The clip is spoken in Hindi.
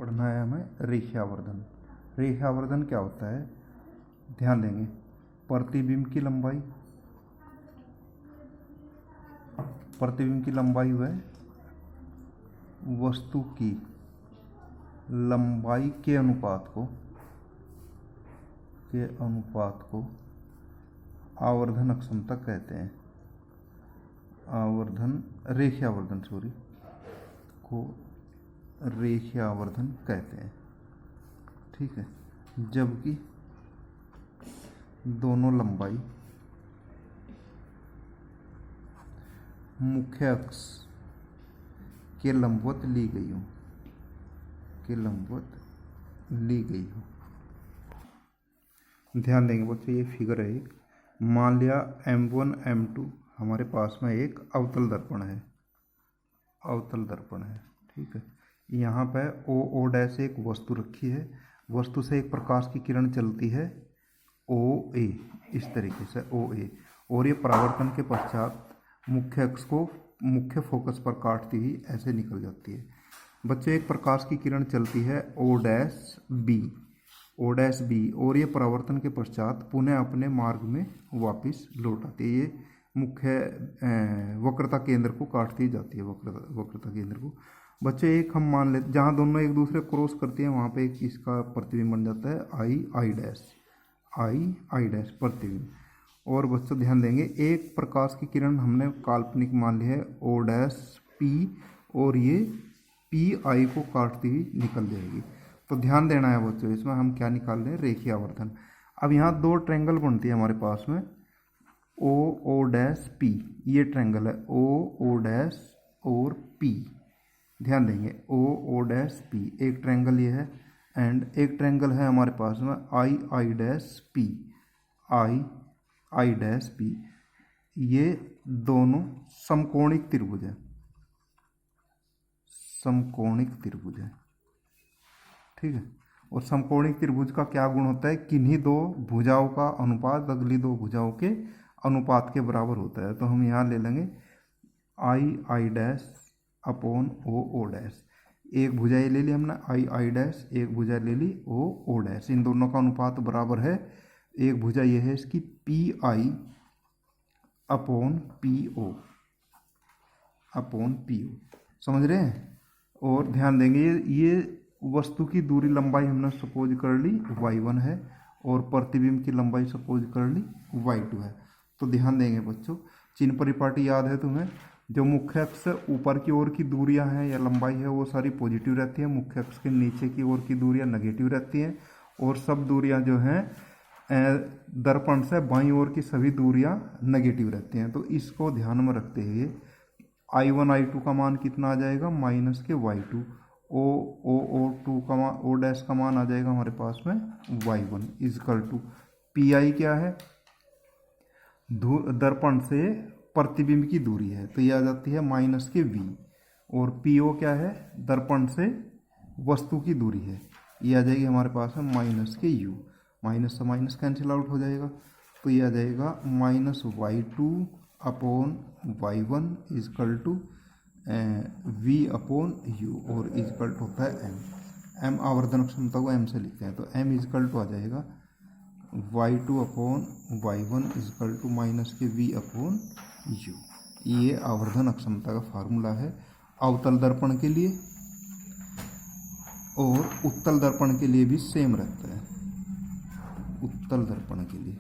पढ़ना है हमें रेखीयावर्धन। रेखीयावर्धन क्या होता है, ध्यान देंगे। प्रतिबिंब की लंबाई, प्रतिबिंब की लंबाई वह वस्तु की लंबाई के अनुपात को आवर्धन अक्षमता कहते हैं। रेखीयावर्धन को रेखीयावर्धन कहते हैं, ठीक है। जबकि दोनों लंबाई मुख्य अक्ष के लंबवत ली गई हो, ध्यान देंगे बच्चों। ये फिगर है एक, मान लिया M1 M2 हमारे पास में एक अवतल दर्पण है, ठीक है। यहाँ पे O डैश एक वस्तु रखी है, वस्तु से एक प्रकाश की किरण चलती है OA, इस तरीके से OA, और ये परावर्तन के पश्चात मुख्य अक्ष को मुख्य फोकस पर काटती हुई ऐसे निकल जाती है। बच्चों एक प्रकाश की किरण चलती है O डैश B और ये परावर्तन के पश्चात पुनः अपने मार्ग में वापस लौट आती है। ये मुख्य वक्रता केंद्र को काटती जाती है, वक्रता केंद्र को। बच्चे एक हम मान लेते जहाँ दोनों एक दूसरे क्रॉस करते हैं वहाँ पे एक इसका प्रतिबिंब बन जाता है आई डैश प्रतिबिंब। और बच्चों ध्यान देंगे, एक प्रकाश की किरण हमने काल्पनिक मान ली है O डैश P और ये PI को काटती हुई निकल जाएगी। तो ध्यान देना है बच्चों, इसमें हम क्या निकाल रहे हैं, रेखीयावर्धन। अब यहाँ दो ट्रायंगल बनती है हमारे पास में O डैश P, ये ट्रायंगल है O डैश और P। ध्यान देंगे O डैश P एक ट्रायंगल ये है, एंड एक ट्रायंगल है हमारे पास में I डैश P। ये दोनों समकोणिक त्रिभुज है, ठीक है। और समकोणिक त्रिभुज का क्या गुण होता है, किन्हीं दो भुजाओं का अनुपात अगली दो भुजाओं के अनुपात के बराबर होता है। तो हम यहाँ ले लेंगे I dash upon O dash. एक भुजा ये ले ली हमने आई डैश, एक भुजा ले ली O डैश, इन दोनों का अनुपात बराबर है। एक भुजा ये है इसकी PI अपॉन PO, समझ रहे हैं। और ध्यान देंगे ये वस्तु की दूरी लंबाई हमने सपोज कर ली y1 है और प्रतिबिंब की लंबाई सपोज कर ली y2 है। तो ध्यान देंगे बच्चों, चिन्ह परिपाटी याद है तुम्हें, जो मुख्य अक्ष से ऊपर की ओर की दूरियां हैं या लंबाई है वो सारी पॉजिटिव रहती है, मुख्य अक्ष के नीचे की ओर की दूरियां नेगेटिव रहती हैं, और सब दूरियां जो हैं दर्पण से बाईं ओर की सभी दूरियां नेगेटिव रहती हैं। तो इसको ध्यान में रखते हुए I1 I2 का मान कितना आ जाएगा, माइनस के y2, O2 का मान O डैश का मान आ जाएगा हमारे पास में y1 इजकल टू PI क्या है, दर्पण से प्रतिबिंब की दूरी है, तो ये आ जाती है माइनस के v, और PO क्या है, दर्पण से वस्तु की दूरी है, ये आ जाएगी हमारे पास में माइनस के u। माइनस से माइनस कैंसिल आउट हो जाएगा, तो ये आ जाएगा minus y2 upon y1 is equal to v upon u, और इजकल टू होता है m आवर्धन क्षमता को m से लिखते हैं, तो m इजकल टू आ जाएगा y2 upon y1 is equal to minus के v अपॉन u। ये आवर्धन अक्षमता का फार्मूला है अवतल दर्पण के लिए, और उत्तल दर्पण के लिए भी सेम रहता है, उत्तल दर्पण के लिए।